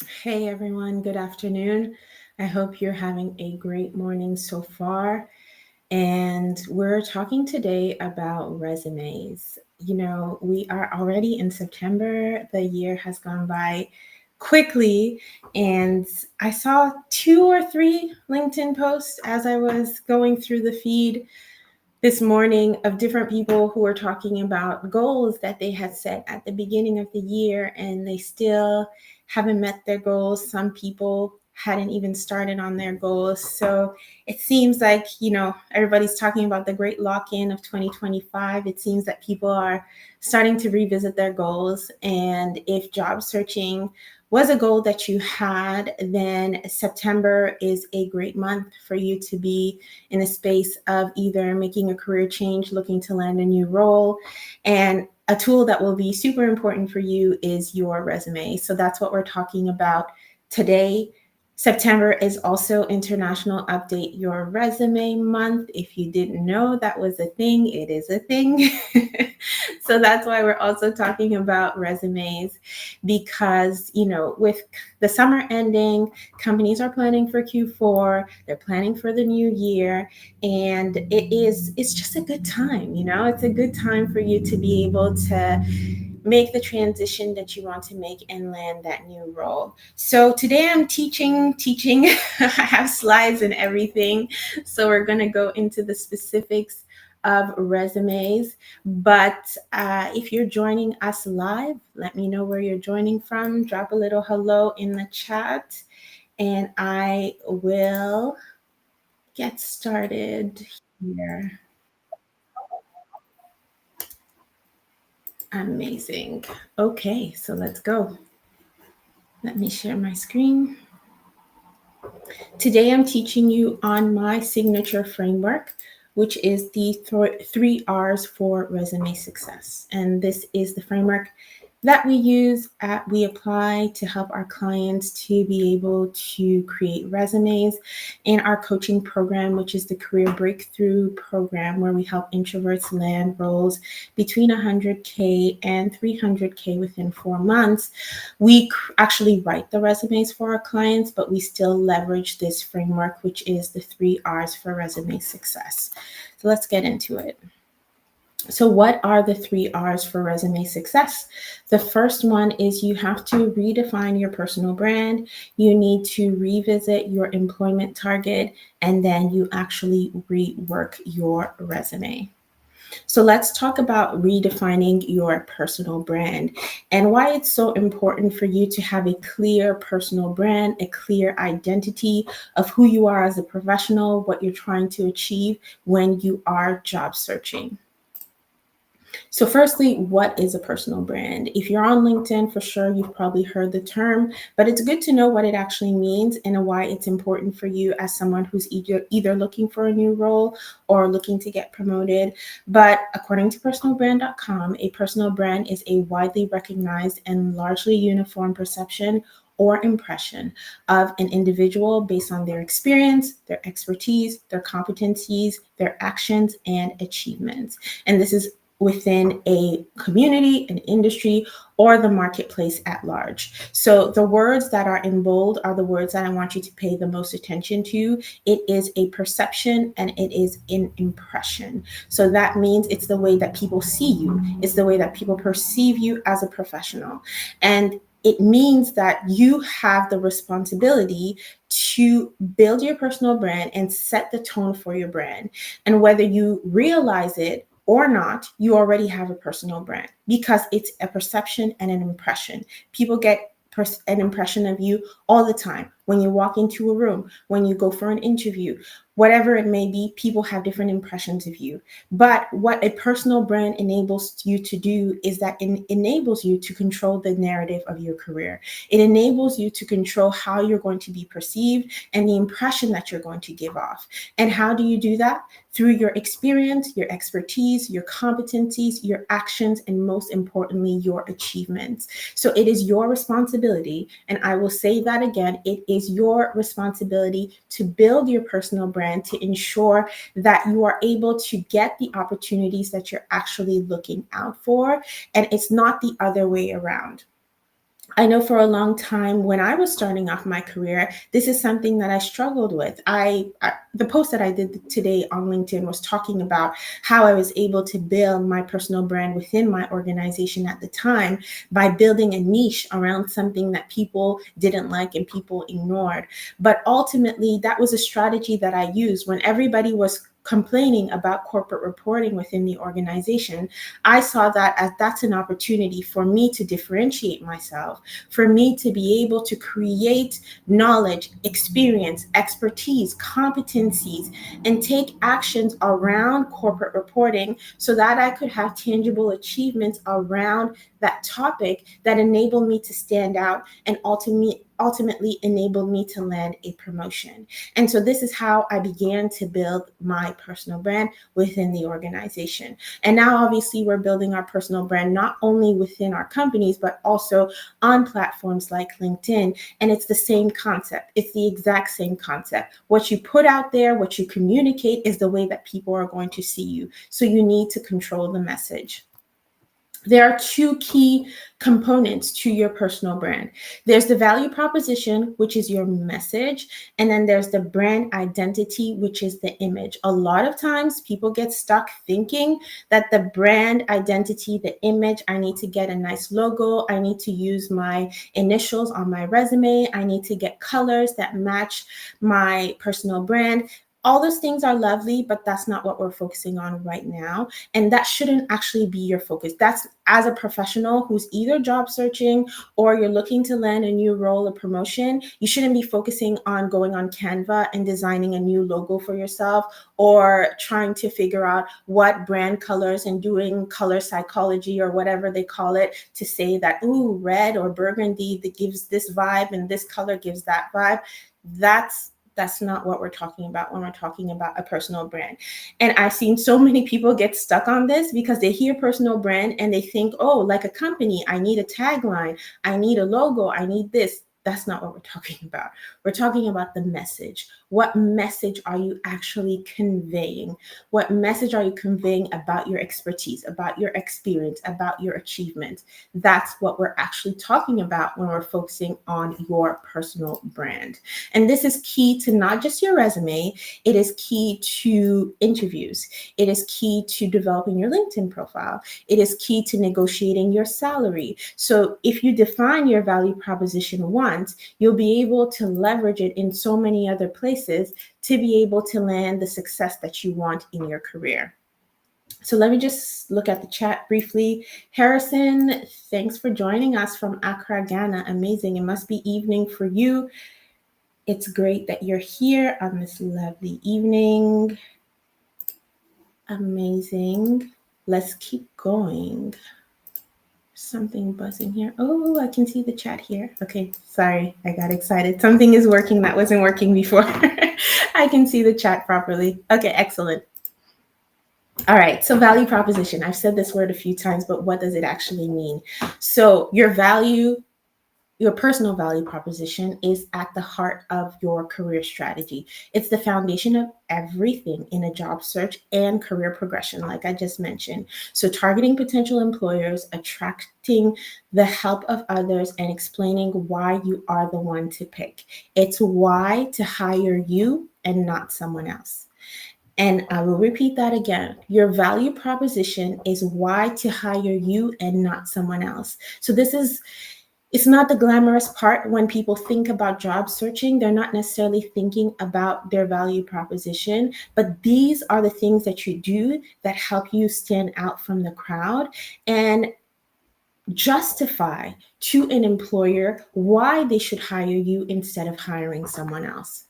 Hey everyone, good afternoon. I hope you're having a great morning so far. And we're talking today about resumes. We are already in September. The year has gone by quickly, and I saw two or three LinkedIn posts as I was going through the feed this morning of different people who were talking about goals that they had set at the beginning of the year and they still haven't met their goals. Some people hadn't even started on their goals. So it seems like, everybody's talking about the great lock in of 2025. It seems that people are starting to revisit their goals. And if job searching was a goal that you had, then September is a great month for you to be in a space of either making a career change, looking to land a new role. And a tool that will be super important for you is your resume. So that's what we're talking about today. September is also International Update Your Resume Month. If you didn't know that was a thing, it is a thing. So that's why we're also talking about resumes because, with the summer ending, companies are planning for Q4, they're planning for the new year, and it's just a good time, it's a good time for you to be able to make the transition that you want to make and land that new role. So today I'm teaching. I have slides and everything. So we're going to go into the specifics of resumes. But if you're joining us live, let me know where you're joining from. Drop a little hello in the chat, and I will get started here. Amazing. Okay, so let's go. Let me share my screen. Today I'm teaching you on my signature framework, which is the three R's for resume success. And this is the framework that we apply to help our clients to be able to create resumes in our coaching program, which is the Career Breakthrough Program, where we help introverts land roles between 100K and 300K within 4 months. We actually write the resumes for our clients, but we still leverage this framework, which is the three R's for resume success. So let's get into it. So, what are the three R's for resume success? The first one is you have to redefine your personal brand. You need to revisit your employment target, and then you actually rework your resume. So let's talk about redefining your personal brand and why it's so important for you to have a clear personal brand, a clear identity of who you are as a professional, what you're trying to achieve when you are job searching. So, firstly, what is a personal brand? If you're on LinkedIn, for sure, you've probably heard the term, but it's good to know what it actually means and why it's important for you as someone who's either looking for a new role or looking to get promoted. But according to personalbrand.com, a personal brand is a widely recognized and largely uniform perception or impression of an individual based on their experience, their expertise, their competencies, their actions, and achievements. And this is within a community, an industry, or the marketplace at large. So the words that are in bold are the words that I want you to pay the most attention to. It is a perception and it is an impression. So that means it's the way that people see you, it's the way that people perceive you as a professional. And it means that you have the responsibility to build your personal brand and set the tone for your brand. And whether you realize it or not, you already have a personal brand because it's a perception and an impression. People get an impression of you all the time. When you walk into a room, when you go for an interview, whatever it may be, people have different impressions of you. But what a personal brand enables you to do is that it enables you to control the narrative of your career. It enables you to control how you're going to be perceived and the impression that you're going to give off. And how do you do that? Through your experience, your expertise, your competencies, your actions, and most importantly, your achievements. So it is your responsibility, and I will say that again, it is your responsibility to build your personal brand to ensure that you are able to get the opportunities that you're actually looking out for, and it's not the other way around. I know for a long time when I was starting off my career, this is something that I struggled with. The post that I did today on LinkedIn was talking about how I was able to build my personal brand within my organization at the time by building a niche around something that people didn't like and people ignored. But ultimately, that was a strategy that I used when everybody was complaining about corporate reporting within the organization. I saw that as that's an opportunity for me to differentiate myself, for me to be able to create knowledge, experience, expertise, competencies, and take actions around corporate reporting so that I could have tangible achievements around that topic that enabled me to stand out and ultimately enabled me to land a promotion. And so this is how I began to build my personal brand within the organization. And now obviously we're building our personal brand not only within our companies, but also on platforms like LinkedIn. And it's the same concept. It's the exact same concept. What you put out there, what you communicate is the way that people are going to see you. So you need to control the message. There are two key components to your personal brand. There's the value proposition, which is your message, and then there's the brand identity, which is the image. A lot of times people get stuck thinking that the brand identity, the image, I need to get a nice logo, I need to use my initials on my resume, I need to get colors that match my personal brand. All those things are lovely, but that's not what we're focusing on right now. And that shouldn't actually be your focus. That's as a professional who's either job searching or you're looking to land a new role or promotion, you shouldn't be focusing on going on Canva and designing a new logo for yourself or trying to figure out what brand colors and doing color psychology or whatever they call it to say that, ooh, red or burgundy that gives this vibe and this color gives that vibe. That's not what we're talking about when we're talking about a personal brand. And I've seen so many people get stuck on this because they hear personal brand and they think, oh, like a company, I need a tagline, I need a logo, I need this. That's not what we're talking about. We're talking about the message. What message are you actually conveying? What message are you conveying about your expertise, about your experience, about your achievement? That's what we're actually talking about when we're focusing on your personal brand. And this is key to not just your resume, it is key to interviews. It is key to developing your LinkedIn profile. It is key to negotiating your salary. So if you define your value proposition once, you'll be able to leverage it in so many other places to be able to land the success that you want in your career. So let me just look at the chat briefly. Harrison, thanks for joining us from Accra, Ghana. Amazing. It must be evening for you. It's great that you're here on this lovely evening. Amazing. Let's keep going. Something buzzing here. Oh, I can see the chat here. Okay, sorry, I got excited. Something is working that wasn't working before. I can see the chat properly. Okay, excellent. All right, so value proposition. I've said this word a few times, but what does it actually mean? So your personal value proposition is at the heart of your career strategy. It's the foundation of everything in a job search and career progression, like I just mentioned. So, targeting potential employers, attracting the help of others, and explaining why you are the one to pick. It's why to hire you and not someone else. And I will repeat that again. Your value proposition is why to hire you and not someone else. So, it's not the glamorous part when people think about job searching. They're not necessarily thinking about their value proposition, but these are the things that you do that help you stand out from the crowd and justify to an employer why they should hire you instead of hiring someone else.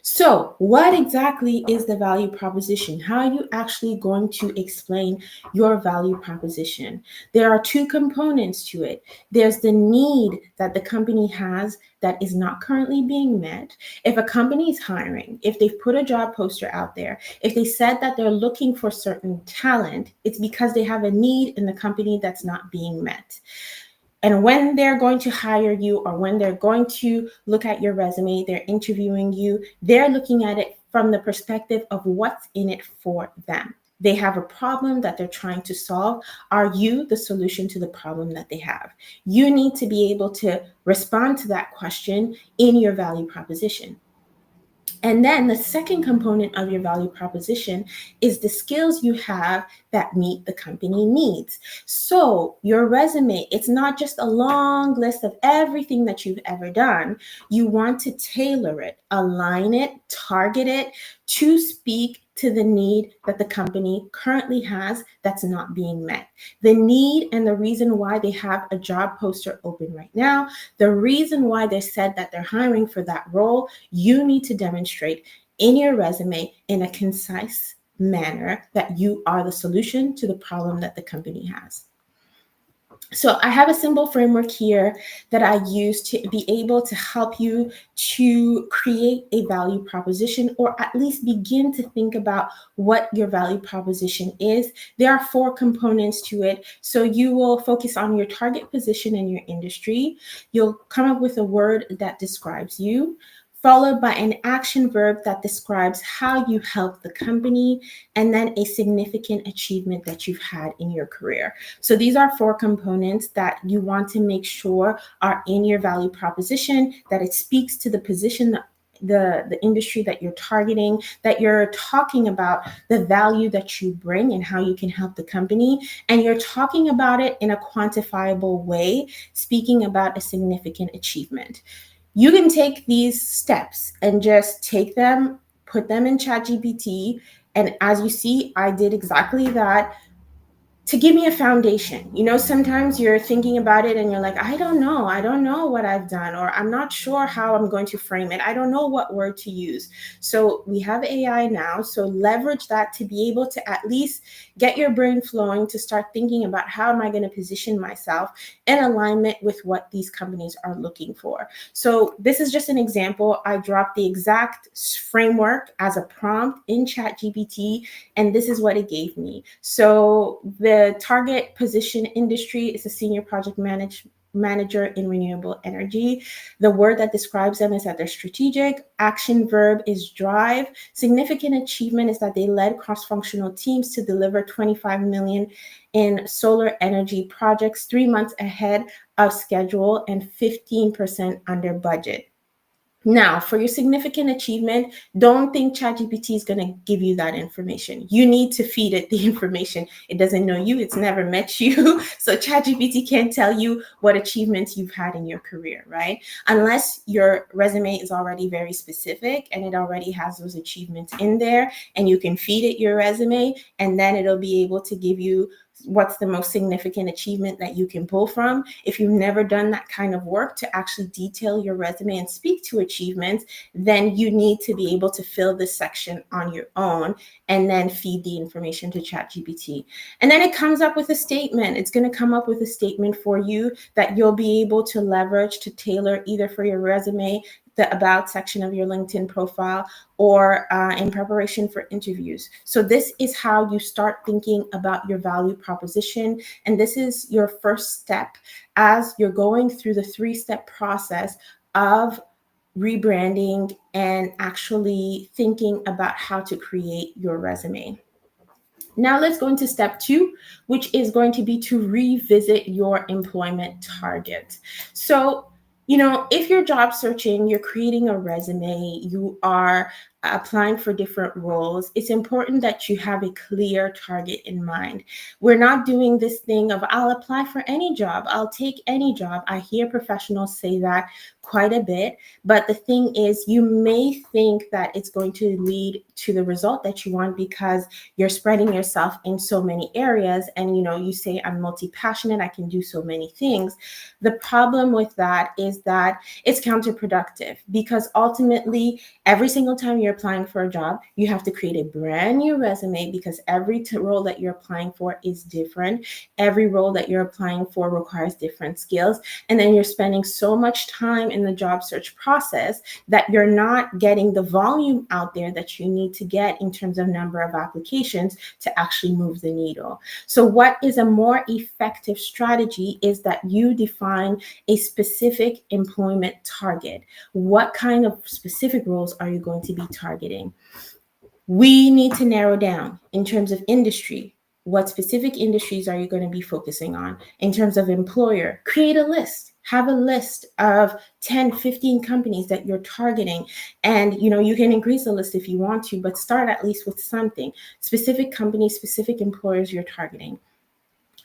So, what exactly is the value proposition? How are you actually going to explain your value proposition? There are two components to it. There's the need that the company has that is not currently being met. If a company is hiring, if they've put a job poster out there, if they said that they're looking for certain talent, it's because they have a need in the company that's not being met. And when they're going to hire you or when they're going to look at your resume, they're interviewing you, they're looking at it from the perspective of what's in it for them. They have a problem that they're trying to solve. Are you the solution to the problem that they have? You need to be able to respond to that question in your value proposition. And then the second component of your value proposition is the skills you have that meet the company needs. So your resume, it's not just a long list of everything that you've ever done. You want to tailor it, align it, target it to speak to the need that the company currently has that's not being met. The need and the reason why they have a job poster open right now, the reason why they said that they're hiring for that role, you need to demonstrate in your resume in a concise manner that you are the solution to the problem that the company has. So I have a simple framework here that I use to be able to help you to create a value proposition, or at least begin to think about what your value proposition is. There are 4 components to it. So you will focus on your target position in your industry. You'll come up with a word that describes you, followed by an action verb that describes how you help the company, and then a significant achievement that you've had in your career. So these are 4 components that you want to make sure are in your value proposition, that it speaks to the position, the industry that you're targeting, that you're talking about the value that you bring and how you can help the company, and you're talking about it in a quantifiable way, speaking about a significant achievement. You can take these steps and just take them, put them in ChatGPT. And as you see, I did exactly that to give me a foundation. You know, sometimes you're thinking about it and you're like, I don't know what I've done, or I'm not sure how I'm going to frame it. I don't know what word to use. So we have AI now. So leverage that to be able to at least get your brain flowing, to start thinking about how am I going to position myself in alignment with what these companies are looking for. So this is just an example. I dropped the exact framework as a prompt in ChatGPT, and this is what it gave me. So the target position industry is a senior project manager in renewable energy. The word that describes them is that they're strategic. Action verb is drive. Significant achievement is that they led cross-functional teams to deliver 25 million in solar energy projects 3 months ahead of schedule and 15% under budget. Now, for your significant achievement, don't think ChatGPT is going to give you that information. You need to feed it the information. It doesn't know you. It's never met you. So ChatGPT can't tell you what achievements you've had in your career, right? Unless your resume is already very specific and it already has those achievements in there, and you can feed it your resume, and then it'll be able to give you what's the most significant achievement that you can pull from. If you've never done that kind of work to actually detail your resume and speak to achievements, then you need to be able to fill this section on your own and then feed the information to ChatGPT. And then it comes up with a statement. It's going to come up with a statement for you that you'll be able to leverage to tailor either for your resume, the about section of your LinkedIn profile, or in preparation for interviews. So this is how you start thinking about your value proposition. And this is your first step as you're going through the 3-step process of rebranding and actually thinking about how to create your resume. Now let's go into step 2, which is going to be to revisit your employment target. So, you know, if you're job searching, you're creating a resume, you are applying for different roles, it's important that you have a clear target in mind. We're not doing this thing of I'll apply for any job, I'll take any job. I hear professionals say that quite a bit, but the thing is, you may think that it's going to lead to the result that you want because you're spreading yourself in so many areas, and you say I'm multi-passionate, I can do so many things. The problem with that is that it's counterproductive, because ultimately every single time you're applying for a job, you have to create a brand new resume, because every role that you're applying for is different. Every role that you're applying for requires different skills, and then you're spending so much time in the job search process that you're not getting the volume out there that you need to get in terms of number of applications to actually move the needle. So what is a more effective strategy is that you define a specific employment target. What kind of specific roles are you going to be targeting? We need to narrow down in terms of industry. What specific industries are you going to be focusing on? In terms of employer, create a list. Have a list of 10, 15 companies that you're targeting. And you can increase the list if you want to, but start at least with something. Specific companies, specific employers you're targeting.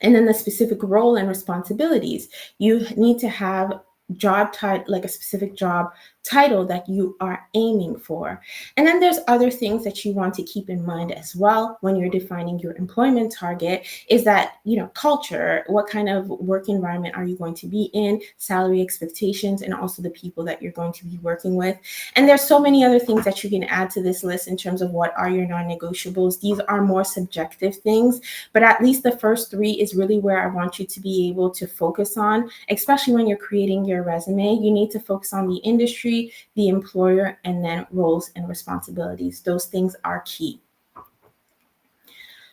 And then the specific role and responsibilities. You need to have job title, like a specific job title that you are aiming for. And then there's other things that you want to keep in mind as well when you're defining your employment target, is that, culture, what kind of work environment are you going to be in, salary expectations, and also the people that you're going to be working with. And there's so many other things that you can add to this list in terms of what are your non-negotiables. These are more subjective things, but at least the first three is really where I want you to be able to focus on, especially when you're creating your resume. You need to focus on the industry, the employer, and then roles and responsibilities. Those things are key.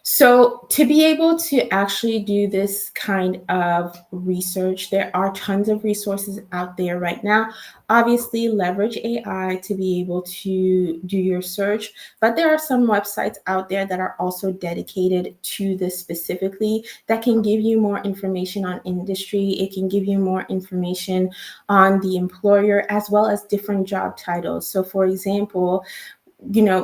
So to be able to actually do this kind of research, there are tons of resources out there right now. Obviously, leverage AI to be able to do your search, but there are some websites out there that are also dedicated to this specifically, that can give you more information on industry. It can give you more information on the employer, as well as different job titles. So for example,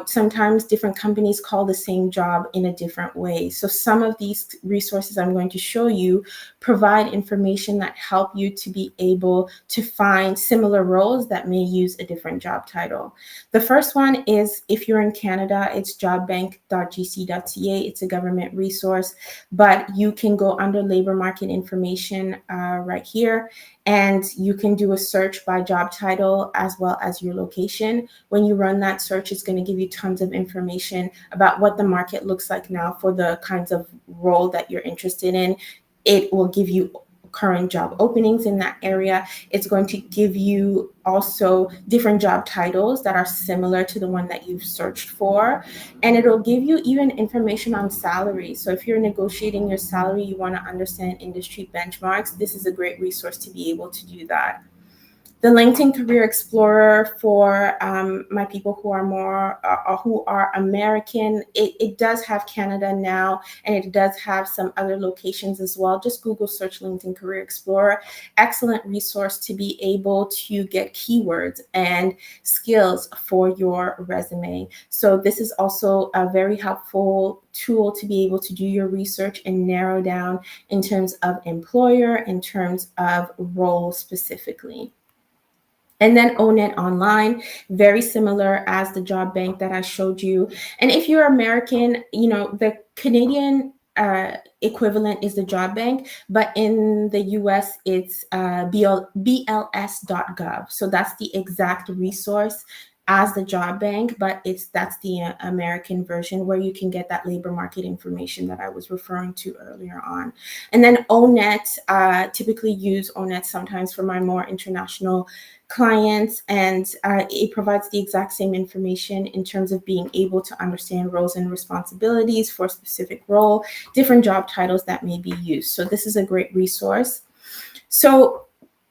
sometimes different companies call the same job in a different way. So some of these resources I'm going to show you provide information that help you to be able to find similar roles that may use a different job title. The first one is, if you're in Canada, it's jobbank.gc.ca. It's a government resource, but you can go under labor market information right here, and you can do a search by job title as well as your location. When you run that search, it's going to give you tons of information about what the market looks like now for the kinds of role that you're interested in. It will give you current job openings in that area. It's going to give you also different job titles that are similar to the one that you've searched for. And it'll give you even information on salary. So if you're negotiating your salary, you want to understand industry benchmarks, this is a great resource to be able to do that. The LinkedIn Career Explorer for my people who are more who are American. It does have Canada now, and it does have some other locations as well. Just Google search LinkedIn Career Explorer. Excellent resource to be able to get keywords and skills for your resume. So this is also a very helpful tool to be able to do your research and narrow down in terms of employer, in terms of role specifically. And then ONET Online, very similar as the job bank that I showed you. And if you're American, the Canadian equivalent is the job bank, but in the US, it's bls.gov. So that's the exact resource as the job bank, but that's the American version, where you can get that labor market information that I was referring to earlier on. And then ONET, typically use ONET sometimes for my more international clients, and it provides the exact same information in terms of being able to understand roles and responsibilities for a specific role, different job titles that may be used. So this is a great resource. So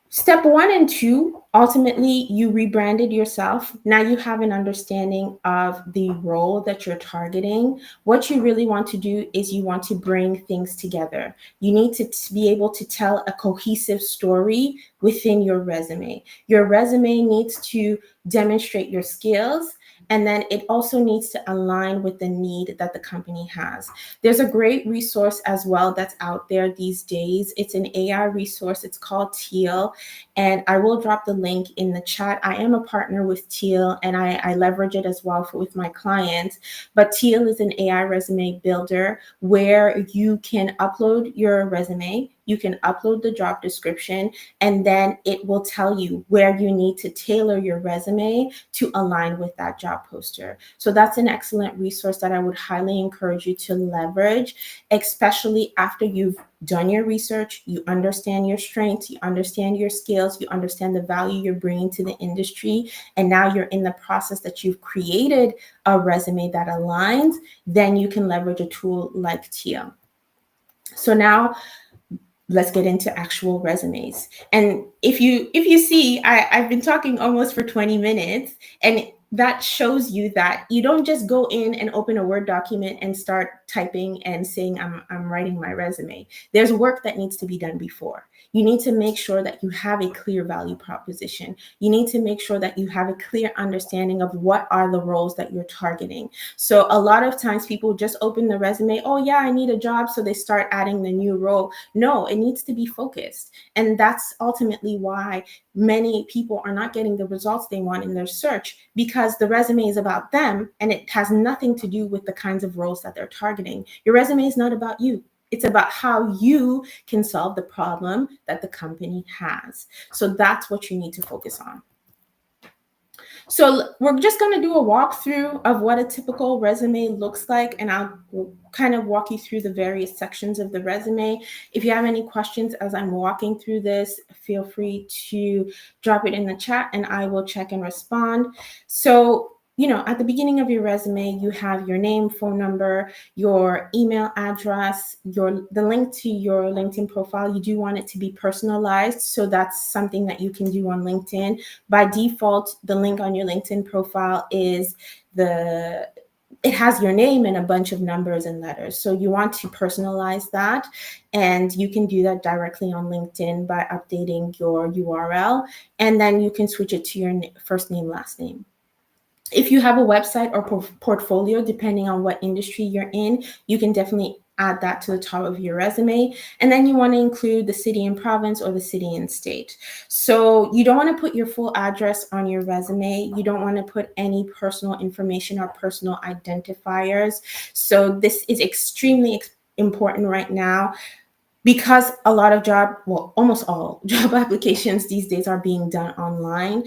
step 1 and 2, ultimately you rebranded yourself. Now you have an understanding of the role that you're targeting. What you really want to do is you want to bring things together. You need to be able to tell a cohesive story within your resume. Your resume needs to demonstrate your skills, and then it also needs to align with the need that the company has. There's a great resource as well that's out there these days. It's an AI resource. It's called Teal, and I will drop the link in the chat. I am a partner with Teal, and I leverage it as well with my clients. But Teal is an AI resume builder where you can upload your resume, you can upload the job description, and then it will tell you where you need to tailor your resume to align with that job poster. So that's an excellent resource that I would highly encourage you to leverage, especially after you've done your research, you understand your strengths, you understand your skills, you understand the value you're bringing to the industry, and now you're in the process that you've created a resume that aligns, then you can leverage a tool like Teal. So now let's get into actual resumes. And if you see, I've been talking almost for 20 minutes, and that shows you that you don't just go in and open a Word document and start typing and saying, I'm writing my resume. There's work that needs to be done before. You need to make sure that you have a clear value proposition. You need to make sure that you have a clear understanding of what are the roles that you're targeting. So a lot of times people just open the resume, oh yeah, I need a job. So they start adding the new role. No, it needs to be focused. And that's ultimately why many people are not getting the results they want in their search, because the resume is about them and it has nothing to do with the kinds of roles that they're targeting. Your resume is not about you. It's about how you can solve the problem that the company has. So that's what you need to focus on. So we're just going to do a walkthrough of what a typical resume looks like, and I'll kind of walk you through the various sections of the resume. If you have any questions as I'm walking through this, feel free to drop it in the chat and I will check and respond. So, at the beginning of your resume, you have your name, phone number, your email address, the link to your LinkedIn profile. You do want it to be personalized, so that's something that you can do on LinkedIn. By default, the link on your LinkedIn profile is it has your name and a bunch of numbers and letters. So you want to personalize that, and you can do that directly on LinkedIn by updating your URL, and then you can switch it to your first name, last name. If you have a website or portfolio, depending on what industry you're in, you can definitely add that to the top of your resume. And then you want to include the city and province or the city and state. So you don't want to put your full address on your resume. You don't want to put any personal information or personal identifiers. So this is extremely important right now, because a lot of almost all job applications these days are being done online.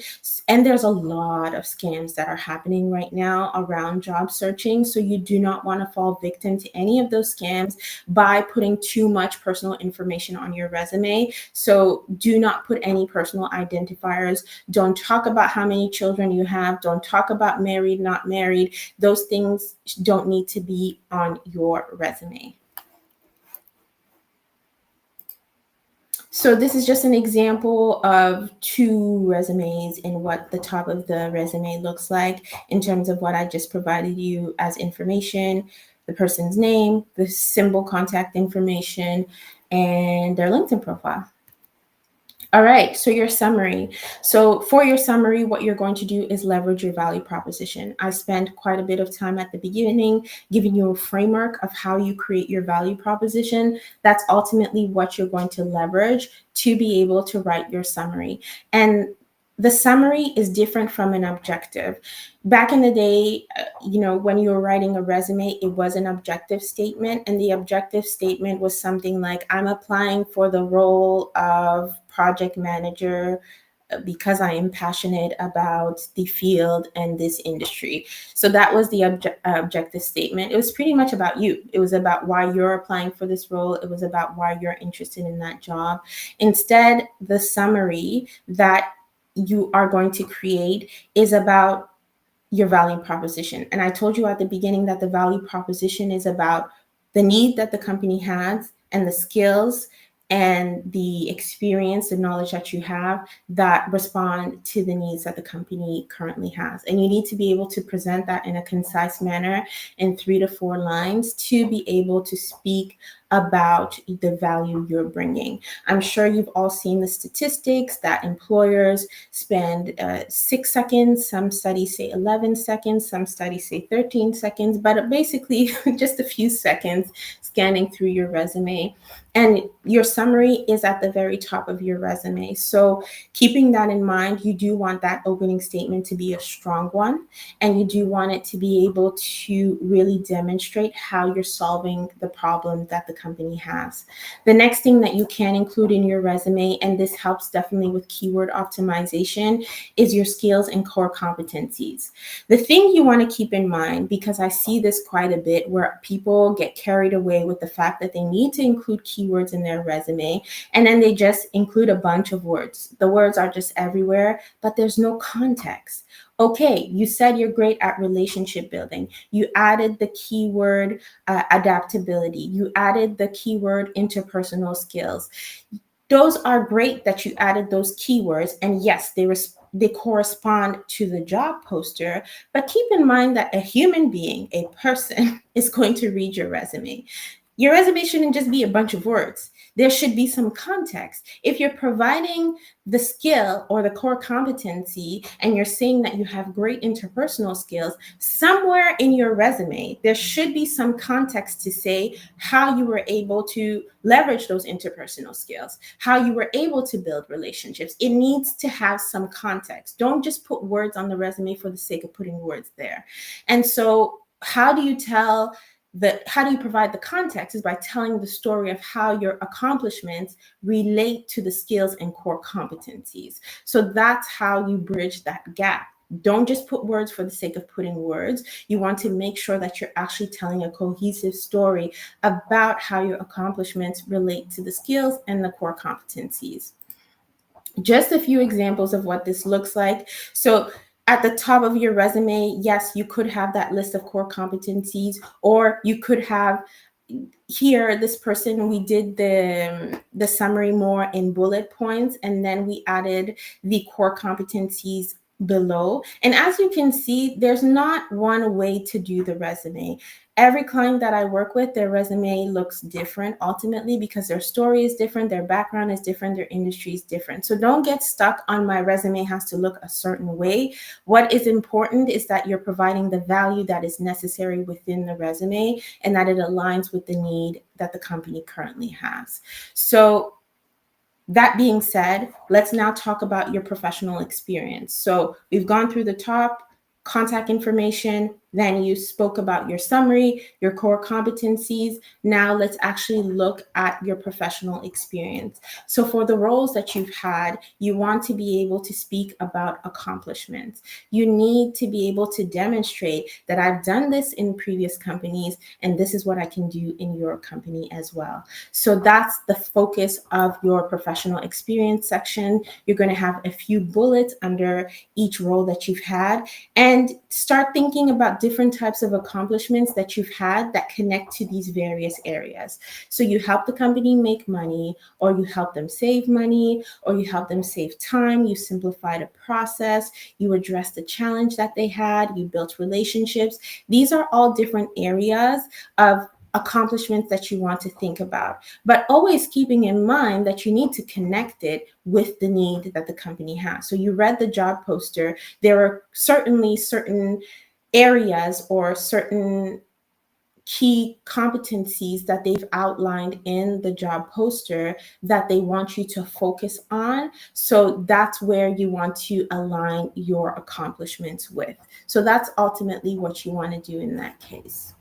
And there's a lot of scams that are happening right now around job searching. So you do not want to fall victim to any of those scams by putting too much personal information on your resume. So do not put any personal identifiers. Don't talk about how many children you have. Don't talk about married, not married. Those things don't need to be on your resume. So this is just an example of two resumes and what the top of the resume looks like in terms of what I just provided you as information: the person's name, the symbol contact information, and their LinkedIn profile. All right, so your summary. So for your summary, what you're going to do is leverage your value proposition. I spent quite a bit of time at the beginning giving you a framework of how you create your value proposition. That's ultimately what you're going to leverage to be able to write your summary. And the summary is different from an objective. Back in the day, when you were writing a resume, it was an objective statement. And the objective statement was something like, I'm applying for the role of project manager because I am passionate about the field and this industry. So that was the objective statement. It was pretty much about you. It was about why you're applying for this role. It was about why you're interested in that job. Instead, the summary that you are going to create is about your value proposition. And I told you at the beginning that the value proposition is about the need that the company has and the skills and the experience and knowledge that you have that respond to the needs that the company currently has. And you need to be able to present that in a concise manner in 3 to 4 lines to be able to speak about the value you're bringing. I'm sure you've all seen the statistics that employers spend 6 seconds, some studies say 11 seconds, some studies say 13 seconds, but basically just a few seconds scanning through your resume. And your summary is at the very top of your resume. So keeping that in mind, you do want that opening statement to be a strong one, and you do want it to be able to really demonstrate how you're solving the problem that the company has. The next thing that you can include in your resume, and this helps definitely with keyword optimization, is your skills and core competencies. The thing you want to keep in mind, because I see this quite a bit where people get carried away with the fact that they need to include keywords in their resume, and then they just include a bunch of words. The words are just everywhere, but there's no context. Okay, you said you're great at relationship building. You added the keyword adaptability. You added the keyword interpersonal skills. Those are great that you added those keywords, and yes, they they correspond to the job poster, but keep in mind that a human being, a person, is going to read your resume. Your resume shouldn't just be a bunch of words. There should be some context. If you're providing the skill or the core competency and you're saying that you have great interpersonal skills, somewhere in your resume, there should be some context to say how you were able to leverage those interpersonal skills, how you were able to build relationships. It needs to have some context. Don't just put words on the resume for the sake of putting words there. And so, how do you provide the context is by telling the story of how your accomplishments relate to the skills and core competencies. So that's how you bridge that gap. Don't just put words for the sake of putting words. You want to make sure that you're actually telling a cohesive story about how your accomplishments relate to the skills and the core competencies. Just a few examples of what this looks like. So at the top of your resume, yes, you could have that list of core competencies, or you could have here, this person, we did the summary more in bullet points, and then we added the core competencies below. And as you can see, there's not one way to do the resume. Every client that I work with, their resume looks different ultimately because their story is different, their background is different, their industry is different. So don't get stuck on my resume has to look a certain way. What is important is that you're providing the value that is necessary within the resume and that it aligns with the need that the company currently has. So that being said, let's now talk about your professional experience. So we've gone through the top, contact information, then you spoke about your summary, your core competencies. Now let's actually look at your professional experience. So for the roles that you've had, you want to be able to speak about accomplishments. You need to be able to demonstrate that I've done this in previous companies and this is what I can do in your company as well. So that's the focus of your professional experience section. You're going to have a few bullets under each role that you've had, and start thinking about different types of accomplishments that you've had that connect to these various areas. So you help the company make money, or you help them save money, or you help them save time, you simplified a process, you addressed the challenge that they had, you built relationships. These are all different areas of accomplishments that you want to think about, but always keeping in mind that you need to connect it with the need that the company has. So you read the job poster. There are certainly certain areas or certain key competencies that they've outlined in the job poster that they want you to focus on. So that's where you want to align your accomplishments with. So that's ultimately what you want to do in that case.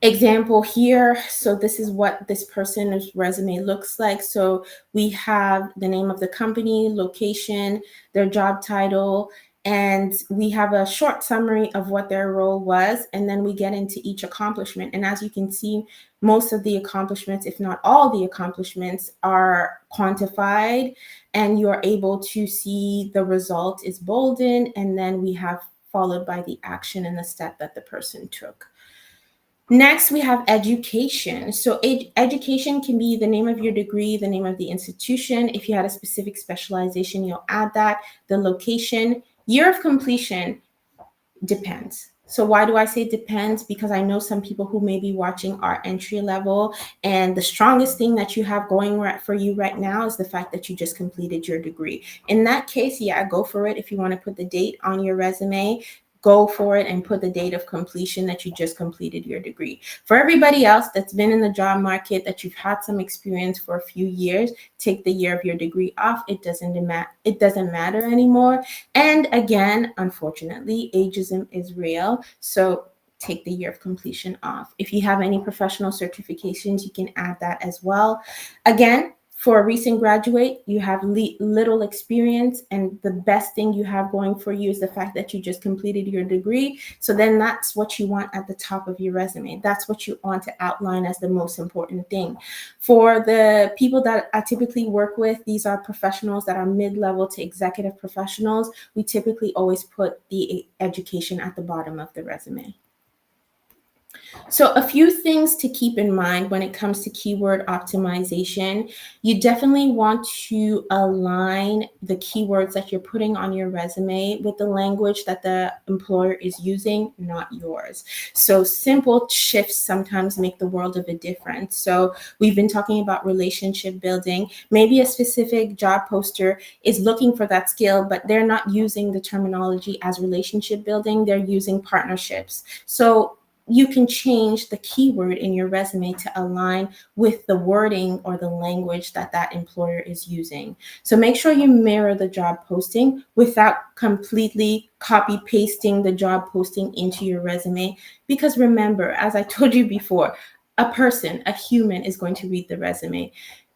Example here. So this is what this person's resume looks like. So we have the name of the company, location, their job title, and we have a short summary of what their role was, and then we get into each accomplishment. And as you can see, most of the accomplishments, if not all the accomplishments, are quantified, and you're able to see the result is boldened, and then we have followed by the action and the step that the person took. Next, we have education. So education can be the name of your degree, the name of the institution. If you had a specific specialization, you'll add that. The location, year of completion depends. So why do I say depends? Because I know some people who may be watching are entry level, and the strongest thing that you have going for you right now is the fact that you just completed your degree. In that case, yeah, go for it. If you want to put the date on your resume, go for it and put the date of completion that you just completed your degree. For everybody else that's been in the job market, that you've had some experience for a few years, take the year of your degree off. It doesn't matter anymore. And again, unfortunately, ageism is real. So take the year of completion off. If you have any professional certifications, you can add that as well. Again, for a recent graduate, you have little experience, and the best thing you have going for you is the fact that you just completed your degree. So then that's what you want at the top of your resume. That's what you want to outline as the most important thing. For the people that I typically work with, these are professionals that are mid-level to executive professionals. We typically always put the education at the bottom of the resume. So, a few things to keep in mind when it comes to keyword optimization. You definitely want to align the keywords that you're putting on your resume with the language that the employer is using, not yours. So, simple shifts sometimes make the world of a difference. So, we've been talking about relationship building. Maybe a specific job poster is looking for that skill, but they're not using the terminology as relationship building, they're using partnerships. So, you can change the keyword in your resume to align with the wording or the language that that employer is using. So make sure you mirror the job posting without completely copy pasting the job posting into your resume. Because remember, as I told you before, a person, a human is going to read the resume.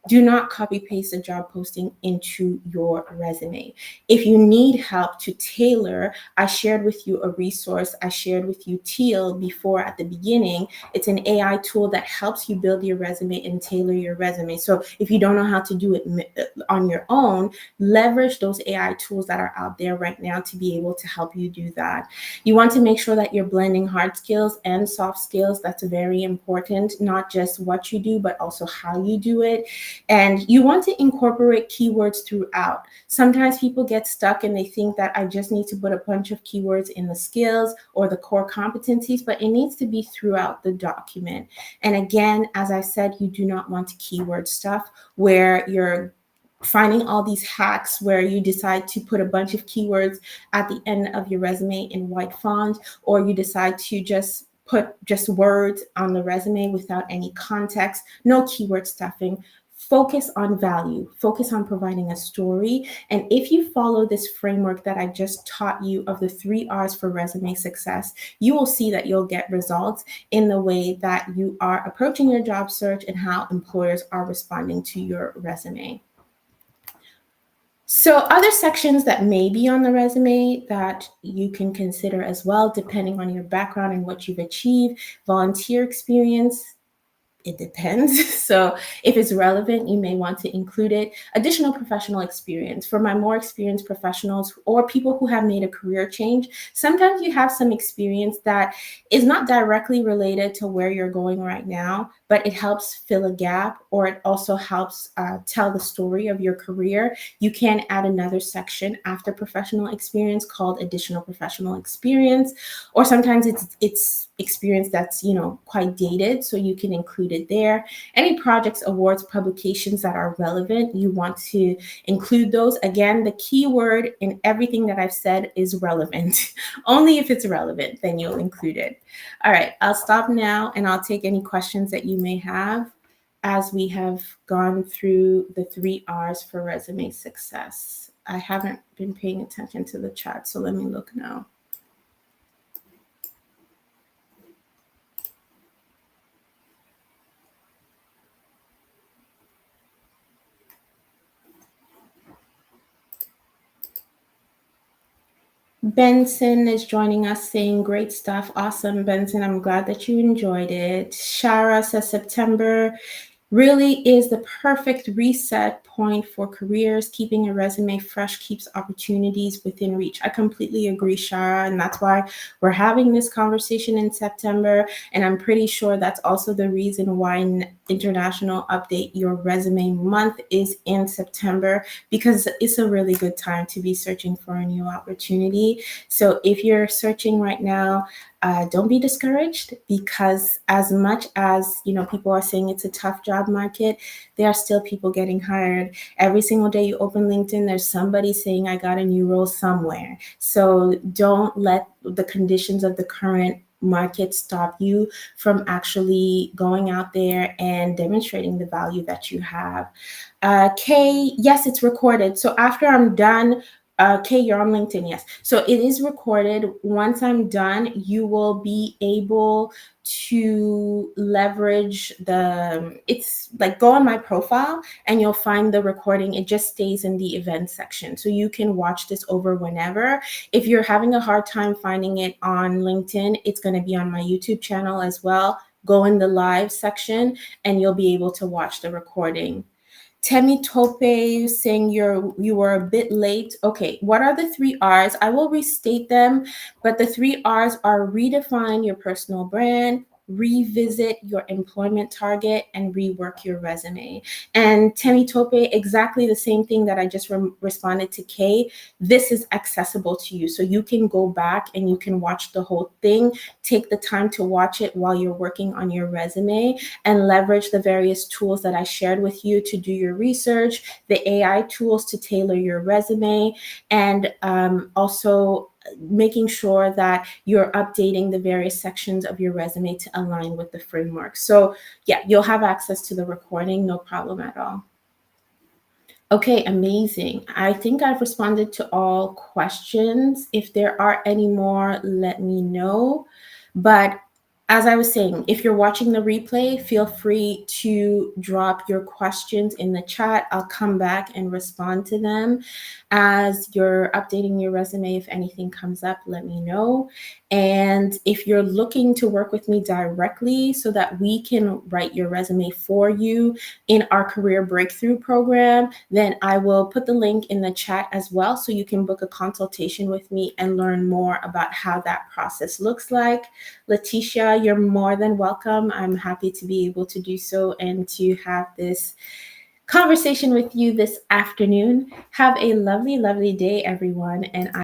Do not copy paste a job posting into your resume. If you need help to tailor, I shared with you a resource. I shared with you Teal before at the beginning. It's an AI tool that helps you build your resume and tailor your resume. So if you don't know how to do it on your own, leverage those AI tools that are out there right now to be able to help you do that. You want to make sure that you're blending hard skills and soft skills. That's very important, not just what you do, but also how you do it. And you want to incorporate keywords throughout. Sometimes people get stuck and they think that I just need to put a bunch of keywords in the skills or the core competencies, but it needs to be throughout the document. And again, as I said, you do not want to keyword stuff where you're finding all these hacks where you decide to put a bunch of keywords at the end of your resume in white font, or you decide to just put just words on the resume without any context. No keyword stuffing. Focus on value, focus on providing a story. And if you follow this framework that I just taught you of the 3 R's for resume success, you will see that you'll get results in the way that you are approaching your job search and how employers are responding to your resume. So, other sections that may be on the resume that you can consider as well, depending on your background and what you've achieved: volunteer experience. It depends. So if it's relevant, you may want to include it. Additional professional experience. For my more experienced professionals or people who have made a career change, sometimes you have some experience that is not directly related to where you're going right now, but it helps fill a gap, or it also helps tell the story of your career. You can add another section after professional experience called additional professional experience, or sometimes it's experience that's quite dated, so you can include it there. Any projects, awards, publications that are relevant, you want to include those. Again, the key word in everything that I've said is relevant. Only if it's relevant, then you'll include it. All right, I'll stop now and I'll take any questions that you may have as we have gone through the 3 R's for resume success. I haven't been paying attention to the chat, so let me look now. Benson is joining us saying great stuff. Awesome, Benson. I'm glad that you enjoyed it. Shara says September really is the perfect reset point for careers. Keeping a resume fresh keeps opportunities within reach. I completely agree, Shara, and that's why we're having this conversation in September. And I'm pretty sure that's also the reason why International Update Your Resume Month is in September, because it's a really good time to be searching for a new opportunity. So if you're searching right now, don't be discouraged, because as much as people are saying it's a tough job market, there are still people getting hired. Every single day you open LinkedIn, there's somebody saying I got a new role somewhere. So don't let the conditions of the current market stop you from actually going out there and demonstrating the value that you have. Kay, yes, it's recorded. So after I'm done, Kay, you're on LinkedIn, yes. So it is recorded. Once I'm done, you will be able to leverage it's like, go on my profile and you'll find the recording. It just stays in the event section. So you can watch this over whenever. If you're having a hard time finding it on LinkedIn, it's going to be on my YouTube channel as well. Go in the live section and you'll be able to watch the recording. Temi Tope saying you were a bit late. Okay, what are the 3 R's? I will restate them, but the 3 R's are redefine your personal brand, revisit your employment target and rework your resume. And Temi Tope, exactly the same thing that I just responded to Kay. This is accessible to you. So you can go back and you can watch the whole thing, take the time to watch it while you're working on your resume, and leverage the various tools that I shared with you to do your research, the AI tools to tailor your resume, and also making sure that you're updating the various sections of your resume to align with the framework. So yeah, you'll have access to the recording, no problem at all. Okay, amazing. I think I've responded to all questions. If there are any more, let me know. But as I was saying, if you're watching the replay, feel free to drop your questions in the chat. I'll come back and respond to them. As you're updating your resume, if anything comes up, let me know. And if you're looking to work with me directly so that we can write your resume for you in our Career Breakthrough program, then I will put the link in the chat as well, so you can book a consultation with me and learn more about how that process looks like. Letitia, you're more than welcome. I'm happy to be able to do so and to have this conversation with you this afternoon. Have a lovely, lovely day, everyone. And